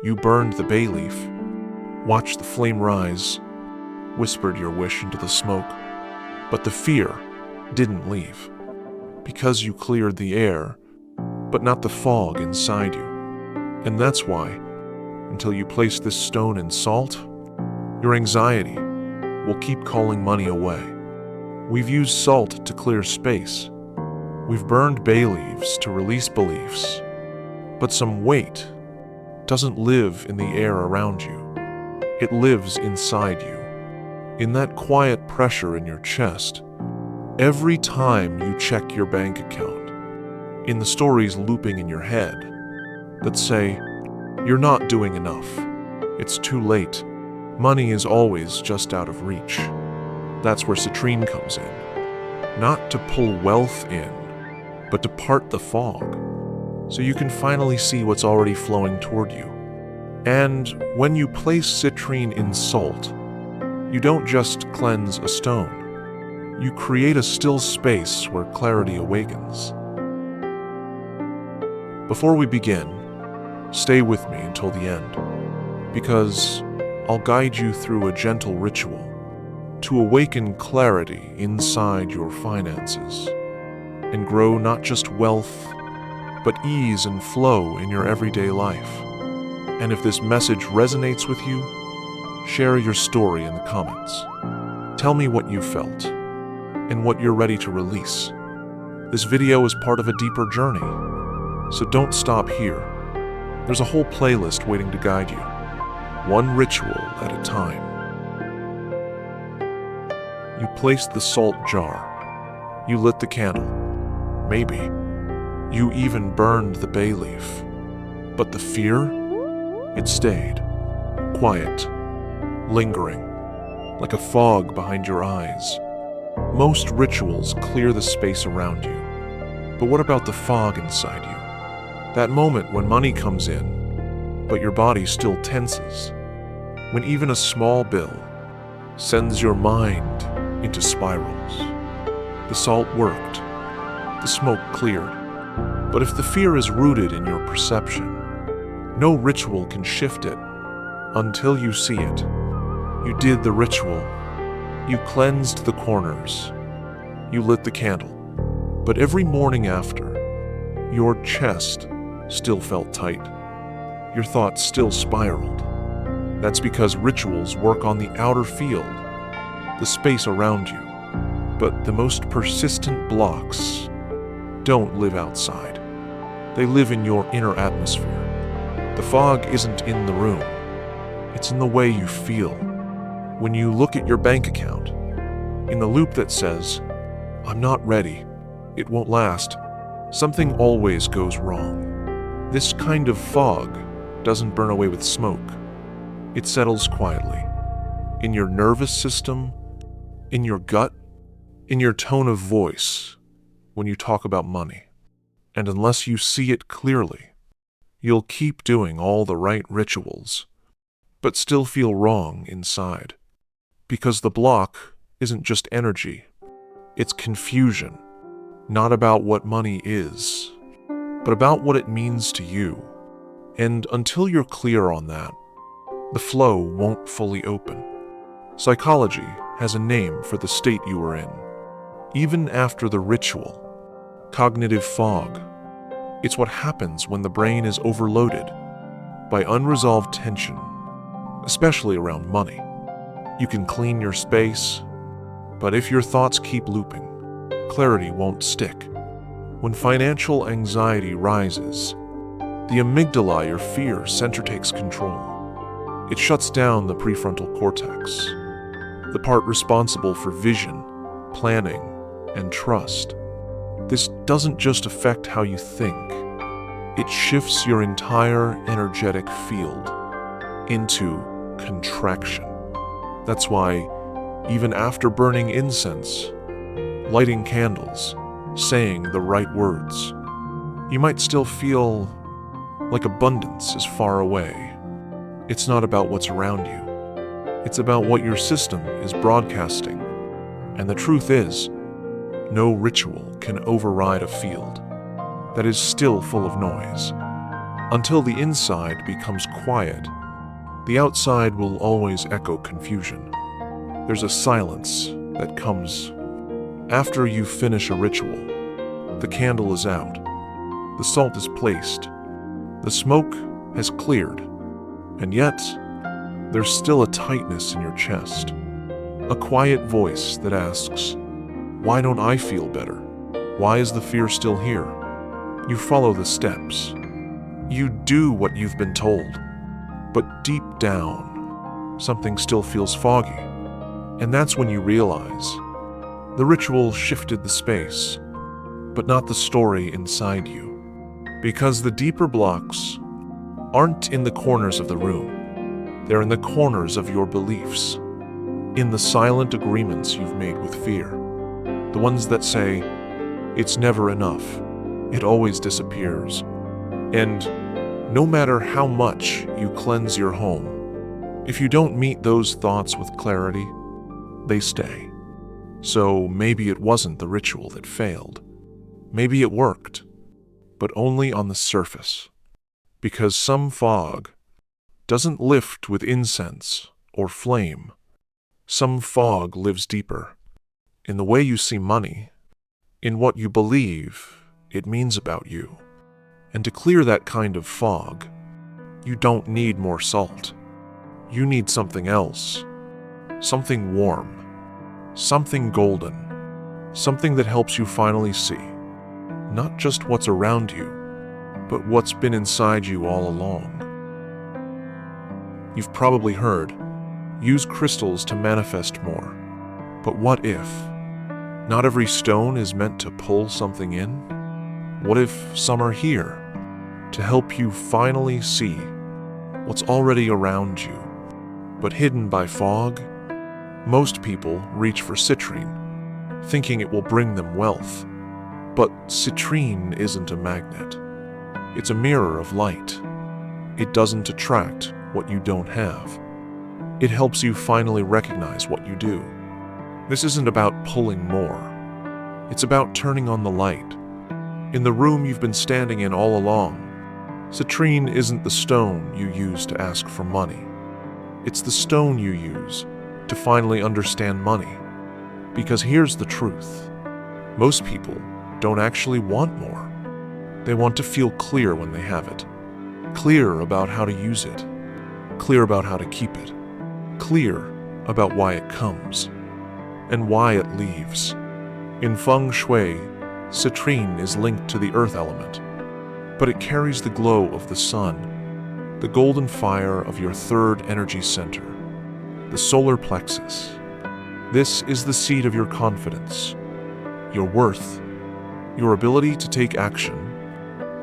You burned the bay leaf, watched the flame rise, whispered your wish into the smoke. But the fear didn't leave, because you cleared the air, but not the fog inside you. And that's why, until you place this stone in salt, your anxiety will keep calling money away. We've used salt to clear space. We've burned bay leaves to release beliefs. But some weight doesn't live in the air around you. It lives inside you, in that quiet pressure in your chest. Every time you check your bank account, in the stories looping in your head that say, you're not doing enough, it's too late, money is always just out of reach. That's where Citrine comes in. Not to pull wealth in, but to part the fog, so you can finally see what's already flowing toward you. And when you place citrine in salt, you don't just cleanse a stone. You create a still space where clarity awakens. Before we begin, stay with me until the end, because I'll guide you through a gentle ritual to awaken clarity inside your finances and grow not just wealth, but ease and flow in your everyday life. And if this message resonates with you, share your story in the comments. Tell me what you felt and what you're ready to release. This video is part of a deeper journey, so don't stop here. There's a whole playlist waiting to guide you, one ritual at a time. You placed the salt jar. You lit the candle. Maybe you even burned the bay leaf. But the fear? It stayed, quiet, lingering, like a fog behind your eyes. Most rituals clear the space around you. But what about the fog inside you? That moment when money comes in, but your body still tenses. When even a small bill sends your mind into spirals. The salt worked. The smoke cleared. But if the fear is rooted in your perception, no ritual can shift it until you see it. You did the ritual. You cleansed the corners. You lit the candle. But every morning after, your chest still felt tight. Your thoughts still spiraled. That's because rituals work on the outer field, the space around you. But the most persistent blocks don't live outside. They live in your inner atmosphere. The fog isn't in the room. It's in the way you feel. When you look at your bank account, in the loop that says, I'm not ready, it won't last, something always goes wrong. This kind of fog doesn't burn away with smoke. It settles quietly. In your nervous system, in your gut, in your tone of voice when you talk about money. And unless you see it clearly, you'll keep doing all the right rituals, but still feel wrong inside. Because the block isn't just energy, it's confusion, not about what money is, but about what it means to you. And until you're clear on that, the flow won't fully open. Psychology has a name for the state you were in. Even after the ritual, cognitive fog. It's what happens when the brain is overloaded by unresolved tension, especially around money. You can clean your space, but if your thoughts keep looping, clarity won't stick. When financial anxiety rises, the amygdala, your fear center, takes control. It shuts down the prefrontal cortex, the part responsible for vision, planning, and trust. This doesn't just affect how you think. It shifts your entire energetic field into contraction. That's why, even after burning incense, lighting candles, saying the right words, you might still feel like abundance is far away. It's not about what's around you. It's about what your system is broadcasting. And the truth is, no ritual can override a field that is still full of noise. Until the inside becomes quiet, the outside will always echo confusion. There's a silence that comes after you finish a ritual. The candle is out. The salt is placed. The smoke has cleared. And yet, there's still a tightness in your chest. A quiet voice that asks, "Why don't I feel better? Why is the fear still here?" You follow the steps. You do what you've been told. But deep down, something still feels foggy. And that's when you realize the ritual shifted the space, but not the story inside you. Because the deeper blocks aren't in the corners of the room. They're in the corners of your beliefs, in the silent agreements you've made with fear. The ones that say, "It's never enough. It always disappears." And no matter how much you cleanse your home, if you don't meet those thoughts with clarity, they stay. So maybe it wasn't the ritual that failed. Maybe it worked, but only on the surface. Because some fog doesn't lift with incense or flame. Some fog lives deeper, in the way you see money, in what you believe it means about you. And to clear that kind of fog, you don't need more salt. You need something else. Something warm. Something golden. Something that helps you finally see not just what's around you, but what's been inside you all along. You've probably heard, use crystals to manifest more. But what if not every stone is meant to pull something in? What if some are here to help you finally see what's already around you, but hidden by fog? Most people reach for citrine, thinking it will bring them wealth. But citrine isn't a magnet. It's a mirror of light. It doesn't attract what you don't have. It helps you finally recognize what you do. This isn't about pulling more. It's about turning on the light. In the room you've been standing in all along, citrine isn't the stone you use to ask for money. It's the stone you use to finally understand money. Because here's the truth. Most people don't actually want more. They want to feel clear when they have it. Clear about how to use it. Clear about how to keep it. Clear about why it comes and why it leaves. In Feng Shui, citrine is linked to the earth element, but it carries the glow of the sun, the golden fire of your third energy center, the solar plexus. This is the seed of your confidence, your worth, your ability to take action,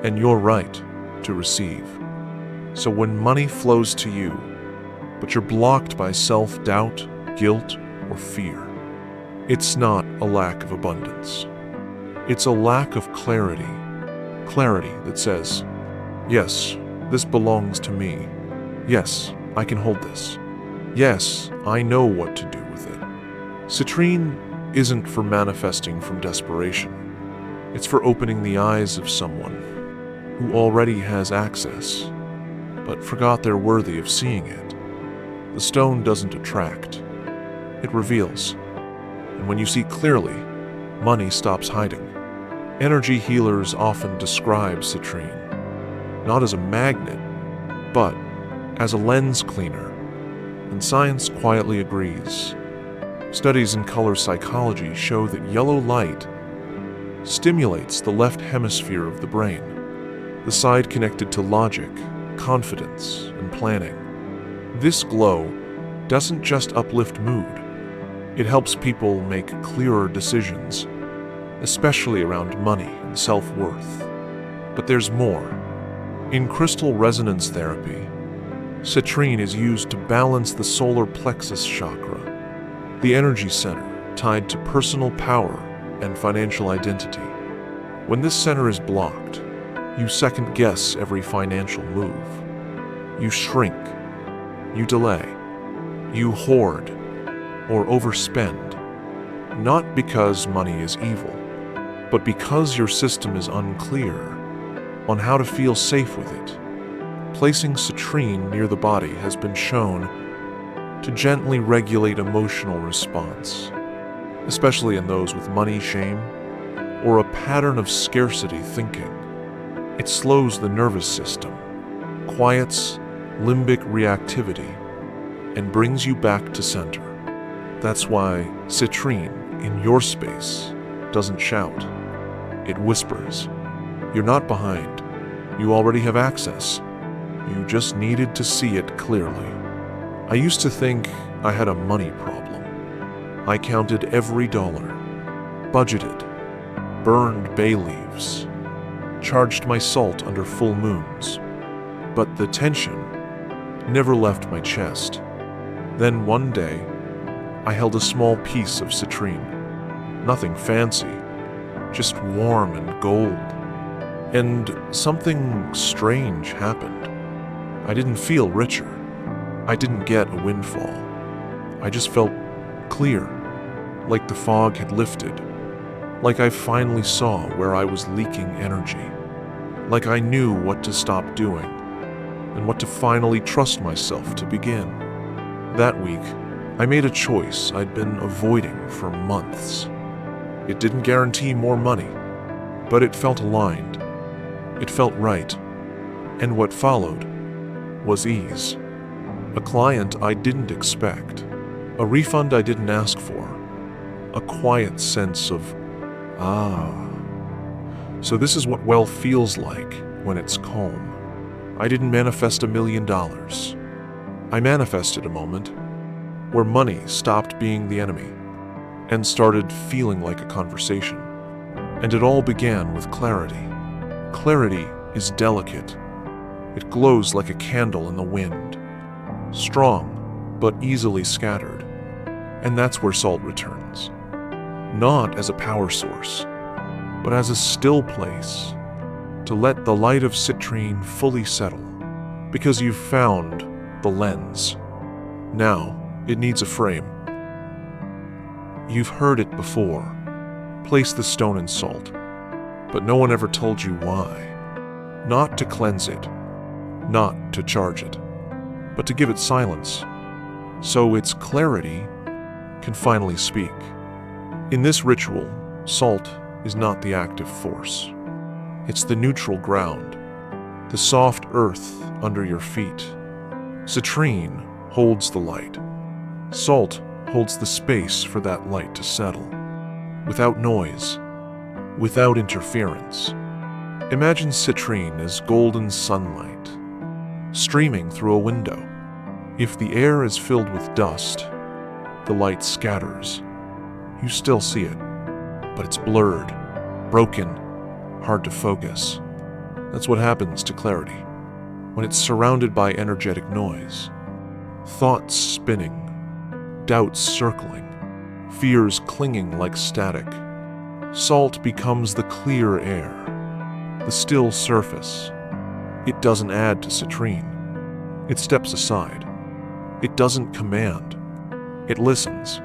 and your right to receive. So when money flows to you, but you're blocked by self-doubt, guilt, or fear, it's not a lack of abundance. It's a lack of clarity. Clarity that says, yes, this belongs to me. Yes, I can hold this. Yes, I know what to do with it. Citrine isn't for manifesting from desperation. It's for opening the eyes of someone who already has access, but forgot they're worthy of seeing it. The stone doesn't attract. It reveals. And when you see clearly, money stops hiding. Energy healers often describe citrine not as a magnet, but as a lens cleaner. And science quietly agrees. Studies in color psychology show that yellow light stimulates the left hemisphere of the brain, the side connected to logic, confidence, and planning. This glow doesn't just uplift mood. It helps people make clearer decisions, especially around money and self-worth. But there's more. In crystal resonance therapy, citrine is used to balance the solar plexus chakra, the energy center tied to personal power and financial identity. When this center is blocked, you second-guess every financial move. You shrink, you delay, you hoard, or overspend, not because money is evil, but because your system is unclear on how to feel safe with it. Placing citrine near the body has been shown to gently regulate emotional response, especially in those with money shame or a pattern of scarcity thinking. It slows the nervous system, quiets limbic reactivity, and brings you back to center. That's why citrine in your space doesn't shout. It whispers. You're not behind. You already have access. You just needed to see it clearly. I used to think I had a money problem. I counted every dollar, budgeted, burned bay leaves, charged my salt under full moons. But the tension never left my chest. Then one day, I held a small piece of citrine. Nothing fancy, just warm and gold. And something strange happened. I didn't feel richer. I didn't get a windfall. I just felt clear, like the fog had lifted, like I finally saw where I was leaking energy, like I knew what to stop doing, and what to finally trust myself to begin. That week, I made a choice I'd been avoiding for months. It didn't guarantee more money, but it felt aligned. It felt right. And what followed was ease. A client I didn't expect. A refund I didn't ask for. A quiet sense of, so this is what wealth feels like when it's calm. I didn't manifest $1 million. I manifested a moment where money stopped being the enemy and started feeling like a conversation. And it all began with clarity. Clarity is delicate. It glows like a candle in the wind, strong but easily scattered. And that's where salt returns. Not as a power source, but as a still place to let the light of citrine fully settle, because you've found the lens. Now, it needs a frame. You've heard it before. Place the stone in salt, but no one ever told you why. Not to cleanse it, not to charge it, but to give it silence, so its clarity can finally speak. In this ritual, salt is not the active force. It's the neutral ground, the soft earth under your feet. Citrine holds the light. Salt holds the space for that light to settle, without noise, without interference. Imagine citrine as golden sunlight, streaming through a window. If the air is filled with dust, the light scatters. You still see it, but it's blurred, broken, hard to focus. That's what happens to clarity when it's surrounded by energetic noise. Thoughts spinning, doubts circling, fears clinging like static. Salt becomes the clear air, the still surface. It doesn't add to citrine. It steps aside. It doesn't command. It listens.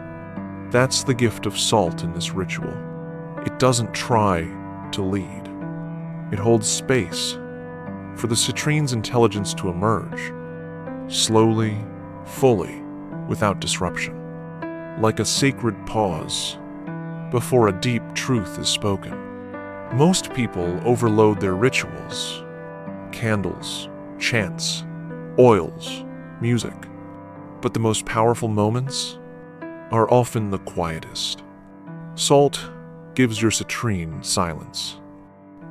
That's the gift of salt in this ritual. It doesn't try to lead. It holds space for the citrine's intelligence to emerge, slowly, fully, without disruption, like a sacred pause before a deep truth is spoken. Most people overload their rituals: candles, chants, oils, music. But the most powerful moments are often the quietest. Salt gives your citrine silence,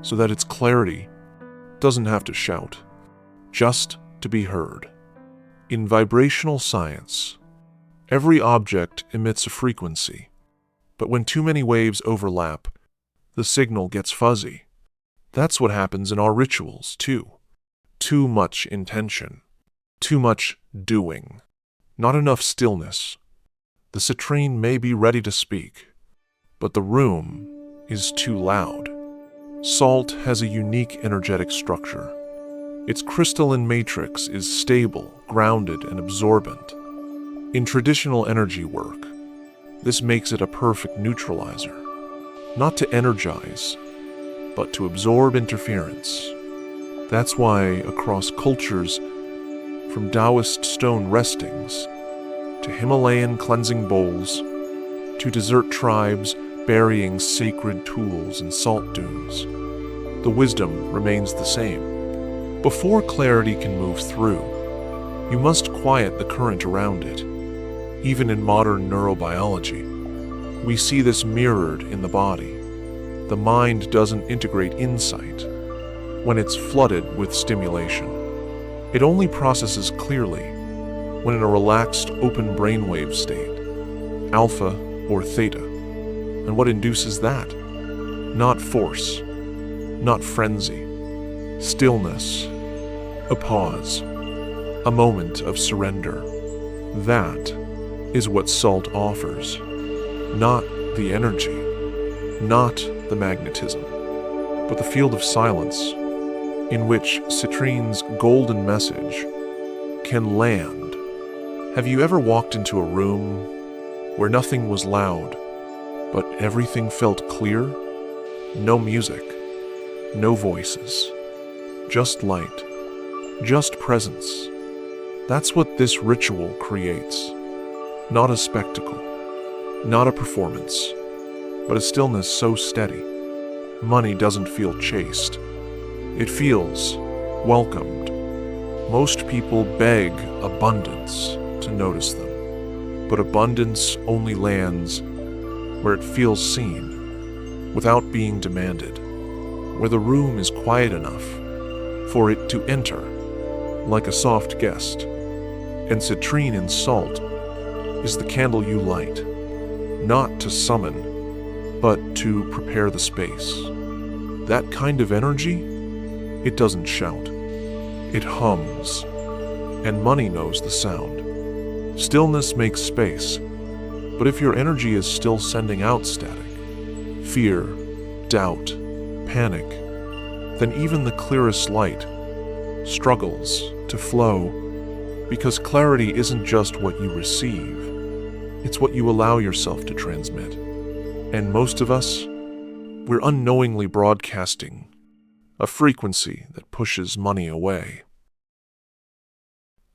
so that its clarity doesn't have to shout, just to be heard. In vibrational science, every object emits a frequency, but when too many waves overlap, the signal gets fuzzy. That's what happens in our rituals, too. Too much intention, too much doing, not enough stillness. The citrine may be ready to speak, but the room is too loud. Salt has a unique energetic structure. Its crystalline matrix is stable, grounded, and absorbent. In traditional energy work, this makes it a perfect neutralizer, not to energize, but to absorb interference. That's why across cultures, from Taoist stone restings to Himalayan cleansing bowls to desert tribes burying sacred tools in salt dunes, the wisdom remains the same. Before clarity can move through, you must quiet the current around it. Even in modern neurobiology, we see this mirrored in the body. The mind doesn't integrate insight when it's flooded with stimulation. It only processes clearly when in a relaxed, open brainwave state, alpha or theta. And what induces that? Not force, not frenzy, stillness, a pause, a moment of surrender. That is what salt offers. Not the energy, not the magnetism, but the field of silence in which Citrine's golden message can land. Have you ever walked into a room where nothing was loud, but everything felt clear? No music, no voices, just light, just presence. That's what this ritual creates. Not a spectacle, not a performance, but a stillness so steady. Money doesn't feel chased. It feels welcomed. Most people beg abundance to notice them, but abundance only lands where it feels seen, without being demanded, where the room is quiet enough for it to enter like a soft guest. And citrine in salt is the candle you light, not to summon, but to prepare the space. That kind of energy, it doesn't shout. It hums, and money knows the sound. Stillness makes space, but if your energy is still sending out static, fear, doubt, panic, then even the clearest light struggles to flow, because clarity isn't just what you receive, it's what you allow yourself to transmit. And most of us, we're unknowingly broadcasting a frequency that pushes money away.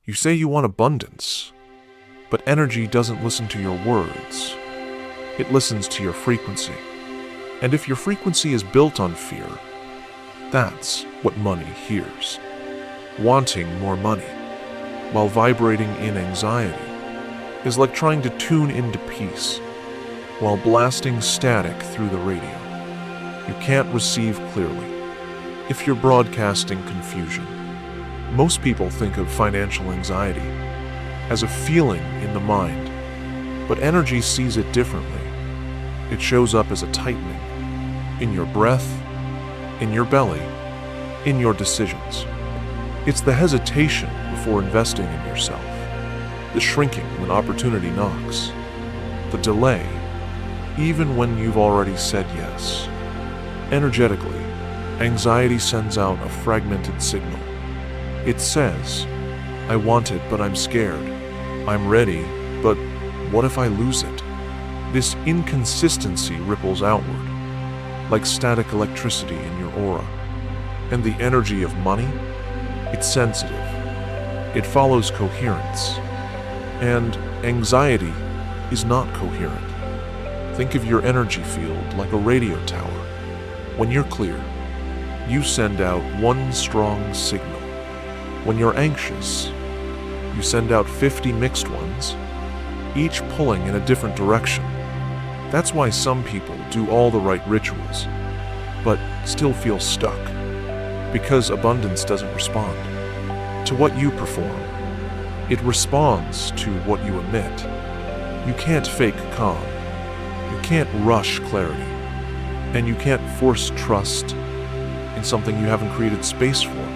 You say you want abundance, but energy doesn't listen to your words. It listens to your frequency. And if your frequency is built on fear, that's what money hears. Wanting more money while vibrating in anxiety is like trying to tune into peace while blasting static through the radio. You can't receive clearly if you're broadcasting confusion. Most people think of financial anxiety as a feeling in the mind, but energy sees it differently. It shows up as a tightening in your breath, in your belly, in your decisions. It's the hesitation before investing in yourself, the shrinking when opportunity knocks, the delay even when you've already said yes. Energetically, anxiety sends out a fragmented signal. It says, I want it, but I'm scared. I'm ready, but what if I lose it? This inconsistency ripples outward, like static electricity in your aura. And the energy of money? It's sensitive. It follows coherence. And anxiety is not coherent. Think of your energy field like a radio tower. When you're clear, you send out one strong signal. When you're anxious, you send out 50 mixed ones, each pulling in a different direction. That's why some people do all the right rituals, but still feel stuck, because abundance doesn't respond to what you perform. It responds to what you emit. You can't fake calm. You can't rush clarity. And you can't force trust in something you haven't created space for.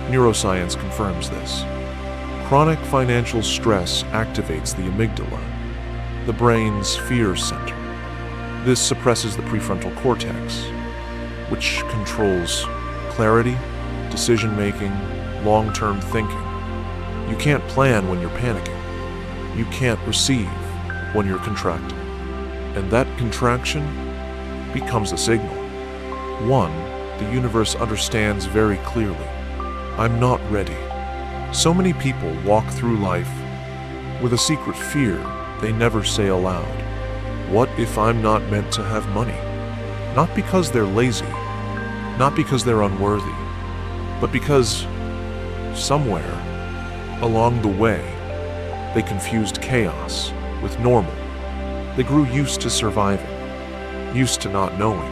Neuroscience confirms this. Chronic financial stress activates the amygdala, the brain's fear center. This suppresses the prefrontal cortex, which controls clarity, decision-making, long-term thinking. You can't plan when you're panicking. You can't receive when you're contracting. And that contraction becomes a signal. One the universe understands very clearly. I'm not ready. So many people walk through life with a secret fear they never say aloud. What if I'm not meant to have money? Not because they're lazy, not because they're unworthy, but because somewhere along the way they confused chaos with normal. They grew used to surviving, used to not knowing.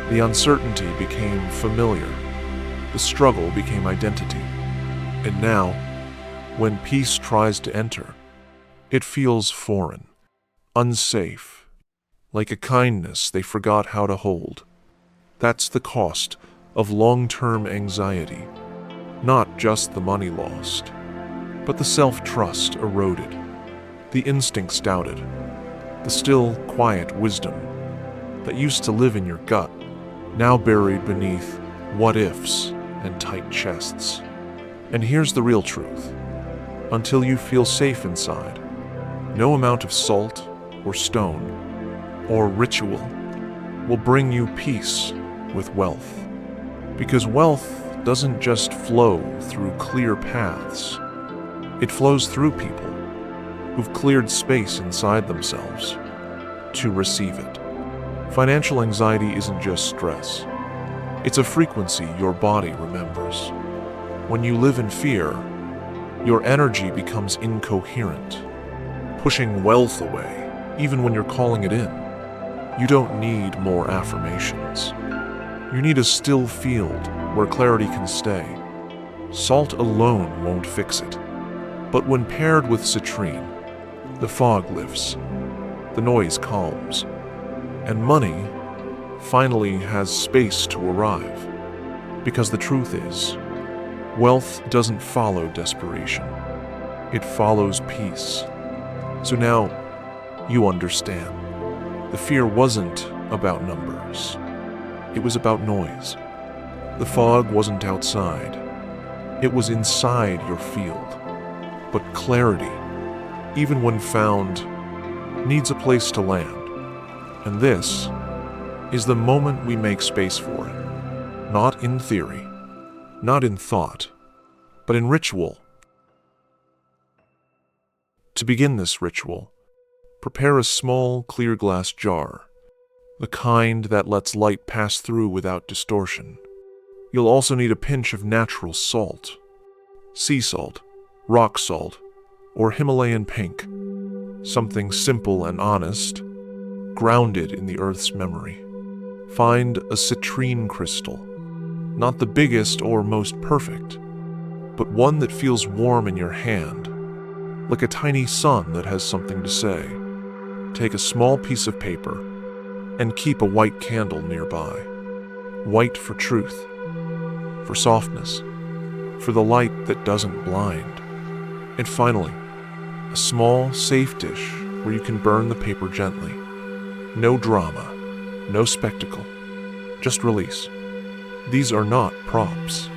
The uncertainty became familiar. The struggle became identity. And now, when peace tries to enter, it feels foreign, unsafe, like a kindness they forgot how to hold. That's the cost of long-term anxiety. Not just the money lost, but the self-trust eroded, the instincts doubted, the still, quiet wisdom that used to live in your gut, now buried beneath what-ifs and tight chests. And here's the real truth. Until you feel safe inside, no amount of salt or stone or ritual will bring you peace with wealth. Because wealth doesn't just flow through clear paths. It flows through people who've cleared space inside themselves to receive it. Financial anxiety isn't just stress. It's a frequency your body remembers. When you live in fear, your energy becomes incoherent, pushing wealth away, even when you're calling it in. You don't need more affirmations. You need a still field where clarity can stay. Salt alone won't fix it. But when paired with citrine, the fog lifts, the noise calms, and money finally has space to arrive. Because the truth is, wealth doesn't follow desperation. It follows peace. So now, you understand. The fear wasn't about numbers. It was about noise. The fog wasn't outside. It was inside your field. But clarity, even when found, needs a place to land. And this is the moment we make space for it. Not in theory, not in thought, but in ritual. To begin this ritual, prepare a small, clear glass jar, the kind that lets light pass through without distortion. You'll also need a pinch of natural salt, sea salt, rock salt, or Himalayan pink, something simple and honest, grounded in the earth's memory. Find a citrine crystal, not the biggest or most perfect, but one that feels warm in your hand, like a tiny sun that has something to say. Take a small piece of paper and keep a white candle nearby. White for truth, for softness, for the light that doesn't blind. And finally, a small, safe dish where you can burn the paper gently. No drama, no spectacle, just release. These are not props.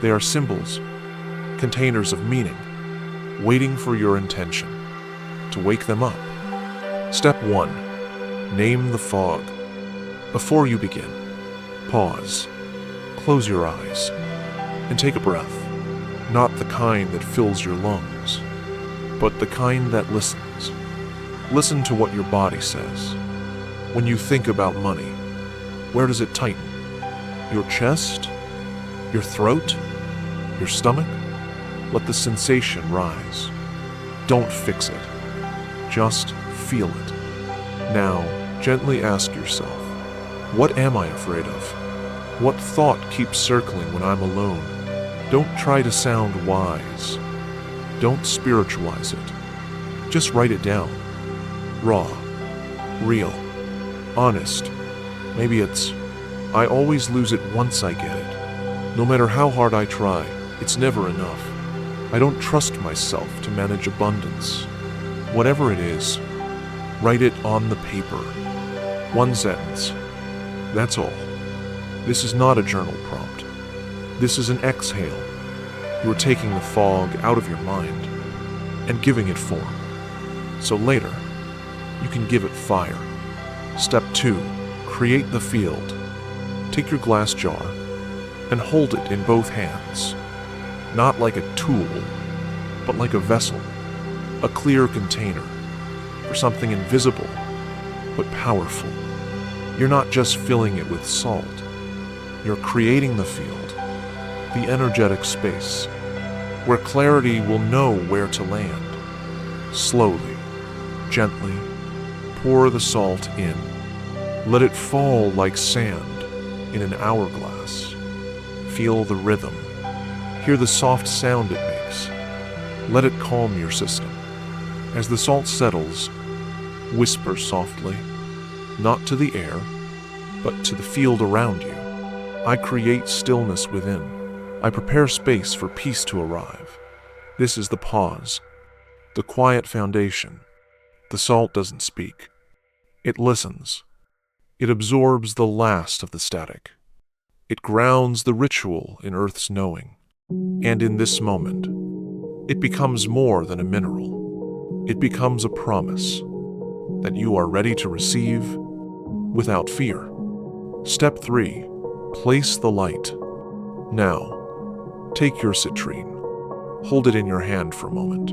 They are symbols, containers of meaning, waiting for your intention to wake them up. Step 1. Name the fog. Before you begin, pause, close your eyes, and take a breath. Not the kind that fills your lungs, but the kind that listens. Listen to what your body says. When you think about money, where does it tighten? Your chest? Your throat? Your stomach? Let the sensation rise. Don't fix it. Just feel it. Now, gently ask yourself, what am I afraid of? What thought keeps circling when I'm alone? Don't try to sound wise. Don't spiritualize it. Just write it down. Raw. Real. Honest. Maybe it's, I always lose it once I get it. No matter how hard I try, it's never enough. I don't trust myself to manage abundance. Whatever it is, write it on the paper. One sentence. That's all. This is not a journal prompt. This is an exhale. You are taking the fog out of your mind and giving it form. So later, you can give it fire. Step 2. Create the field. Take your glass jar and hold it in both hands. not like a tool, but like a vessel, a clear container for something invisible but powerful. You're not just filling it with salt. You're creating the field, the energetic space, where clarity will know where to land. Slowly, gently, pour the salt in. Let it fall like sand in an hourglass. Feel the rhythm. Hear the soft sound it makes. Let it calm your system. As the salt settles, whisper softly, not to the air, but to the field around you. I create stillness within. I prepare space for peace to arrive. This is the pause, the quiet foundation. The salt doesn't speak. It listens. It absorbs the last of the static. It grounds the ritual in Earth's knowing. And in this moment, it becomes more than a mineral. It becomes a promise that you are ready to receive without fear. Step 3. Place the light. Now, take your citrine. Hold it in your hand for a moment.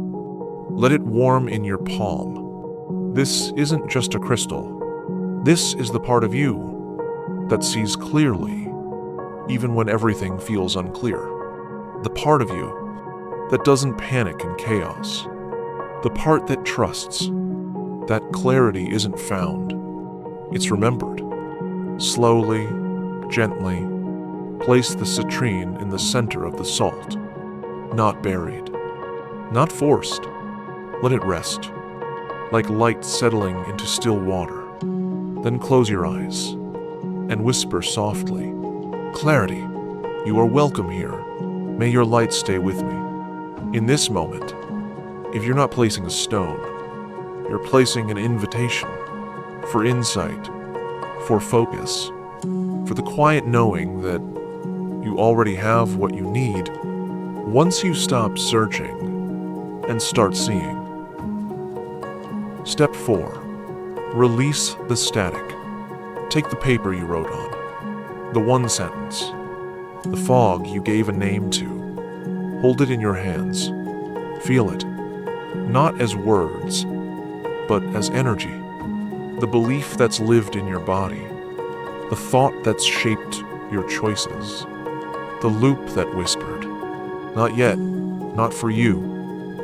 Let it warm in your palm. This isn't just a crystal. This is the part of you that sees clearly, even when everything feels unclear. The part of you that doesn't panic in chaos. The part that trusts that clarity isn't found. It's remembered. Slowly, gently, place the citrine in the center of the salt. Not buried. Not forced. Let it rest, like light settling into still water. Then close your eyes and whisper softly, "Clarity, you are welcome here. May your light stay with me." In this moment, if you're not placing a stone, you're placing an invitation for insight, for focus, for the quiet knowing that you already have what you need once you stop searching and start seeing. Step 4. Release the static. Take the paper you wrote on, the one sentence, the fog you gave a name to. Hold it in your hands. Feel it, not as words, but as energy. The belief that's lived in your body, the thought that's shaped your choices, the loop that whispered, "Not yet, not for you."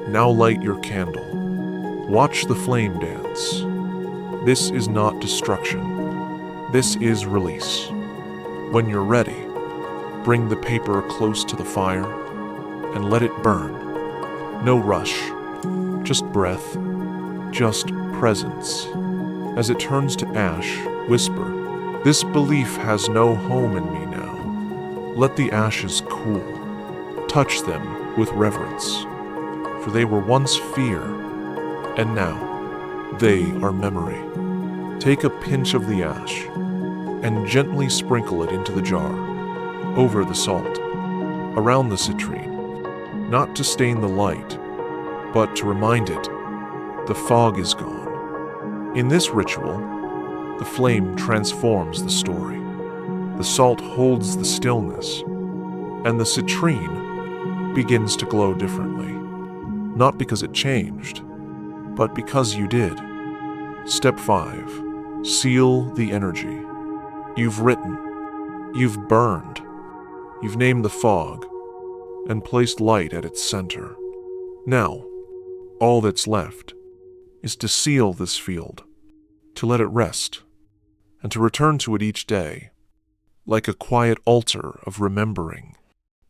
Now light your candle. Watch the flame dance. This is not destruction. This is release. When you're ready, bring the paper close to the fire and let it burn. No rush, just breath, just presence. As it turns to ash, whisper, "This belief has no home in me now." Let the ashes cool. Touch them with reverence, for they were once fear, and now they are memory. Take a pinch of the ash and gently sprinkle it into the jar, over the salt, around the citrine, not to stain the light, but to remind it the fog is gone. In this ritual, the flame transforms the story. The salt holds the stillness, and the citrine begins to glow differently. Not because it changed, but because you did. Step 5. Seal the energy. You've written, you've burned, you've named the fog, and placed light at its center. Now, all that's left is to seal this field, to let it rest, and to return to it each day, like a quiet altar of remembering.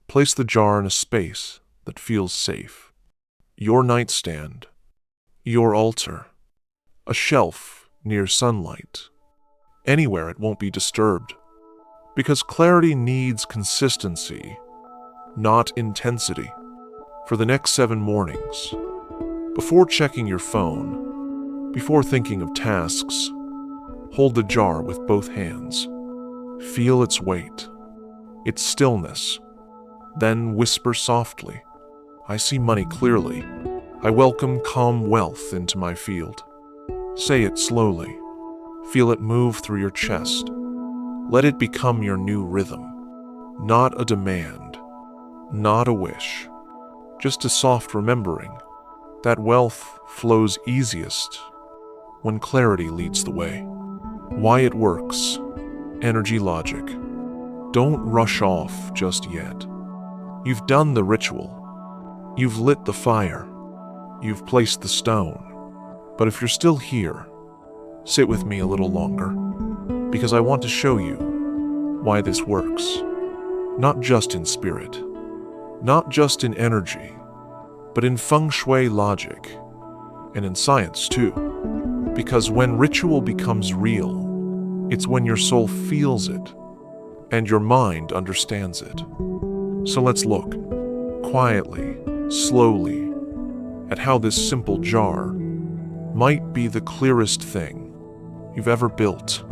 Place the jar in a space that feels safe. Your nightstand, your altar, a shelf near sunlight, anywhere it won't be disturbed. Because clarity needs consistency, not intensity. For the next 7 mornings, before checking your phone, before thinking of tasks, hold the jar with both hands. Feel its weight, its stillness. Then whisper softly, "I see money clearly. I welcome calm wealth into my field." Say it slowly. Feel it move through your chest. Let it become your new rhythm. Not a demand, not a wish, just a soft remembering that wealth flows easiest when clarity leads the way. Why it works. Energy logic. Don't rush off just yet. You've done the ritual. You've lit the fire. You've placed the stone. But if you're still here, sit with me a little longer, because I want to show you why this works. Not just in spirit, not just in energy, but in Feng Shui logic, and in science too. Because when ritual becomes real, it's when your soul feels it, and your mind understands it. So let's look, quietly, slowly, at how this simple jar might be the clearest thing you've ever built.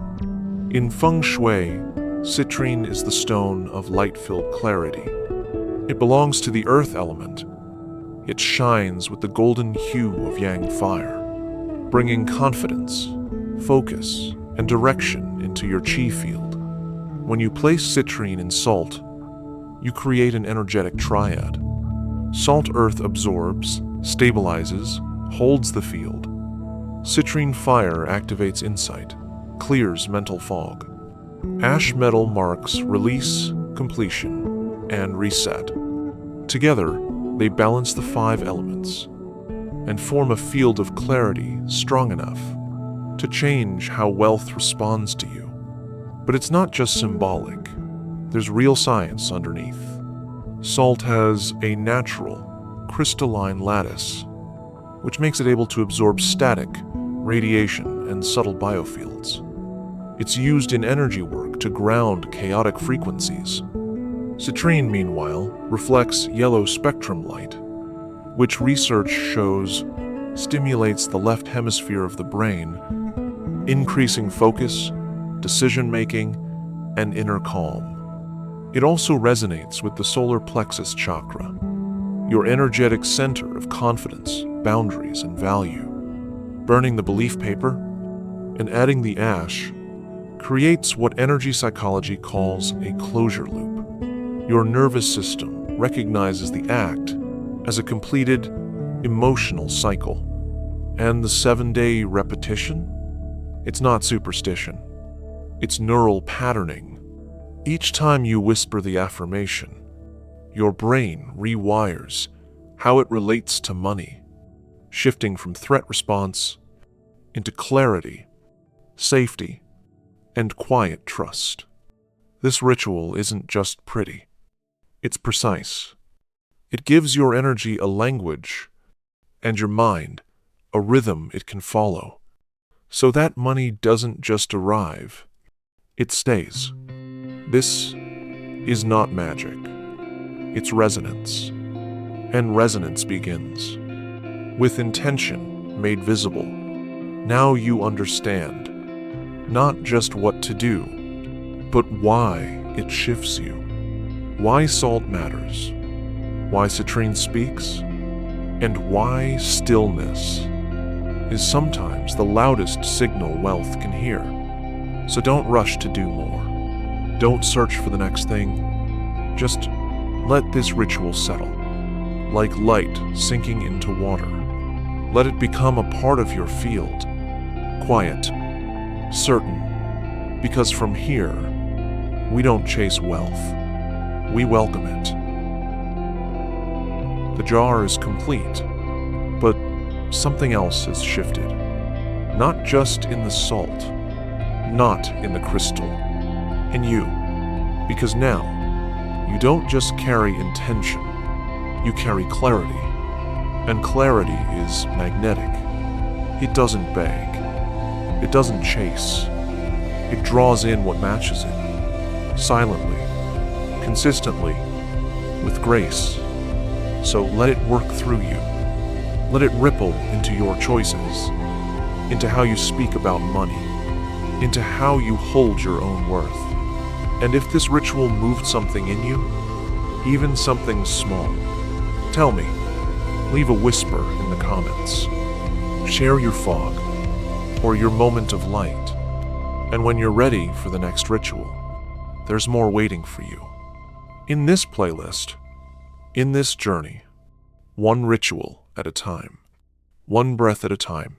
In Feng Shui, citrine is the stone of light-filled clarity. It belongs to the earth element. It shines with the golden hue of yang fire, bringing confidence, focus, and direction into your chi field. When you place citrine in salt, you create an energetic triad. Salt earth absorbs, stabilizes, holds the field. Citrine fire activates insight, clears mental fog. Ash metal marks release, completion, and reset. Together, they balance the 5 elements and form a field of clarity strong enough to change how wealth responds to you. But it's not just symbolic. There's real science underneath. Salt has a natural, crystalline lattice, which makes it able to absorb static, radiation, and subtle biofields. It's used in energy work to ground chaotic frequencies. Citrine, meanwhile, reflects yellow spectrum light, which research shows stimulates the left hemisphere of the brain, increasing focus, decision-making, and inner calm. It also resonates with the solar plexus chakra, your energetic center of confidence, boundaries, and value. Burning the belief paper and adding the ash creates what energy psychology calls a closure loop. Your nervous system recognizes the act as a completed emotional cycle. And the 7-day repetition? It's not superstition. It's neural patterning. Each time you whisper the affirmation, your brain rewires how it relates to money, shifting from threat response into clarity, safety, and quiet trust. This ritual isn't just pretty. It's precise. It gives your energy a language and your mind a rhythm it can follow, so that money doesn't just arrive, it stays. This is not magic. It's resonance. And resonance begins with intention made visible. Now you understand not just what to do, but why it shifts you. Why salt matters, why citrine speaks, and why stillness is sometimes the loudest signal wealth can hear. So don't rush to do more. Don't search for the next thing. Just let this ritual settle, like light sinking into water. Let it become a part of your field, quiet, certain, because from here, we don't chase wealth. We welcome it. The jar is complete, but something else has shifted. Not just in the salt, not in the crystal, in you. Because now, you don't just carry intention, you carry clarity. And clarity is magnetic. It doesn't beg. It doesn't chase. It draws in what matches it, silently, consistently, with grace. So let it work through you. Let it ripple into your choices, into how you speak about money, into how you hold your own worth. And if this ritual moved something in you, even something small, tell me. Leave a whisper in the comments. Share your fog or your moment of light. And when you're ready for the next ritual, there's more waiting for you. In this playlist, in this journey, one ritual at a time, one breath at a time.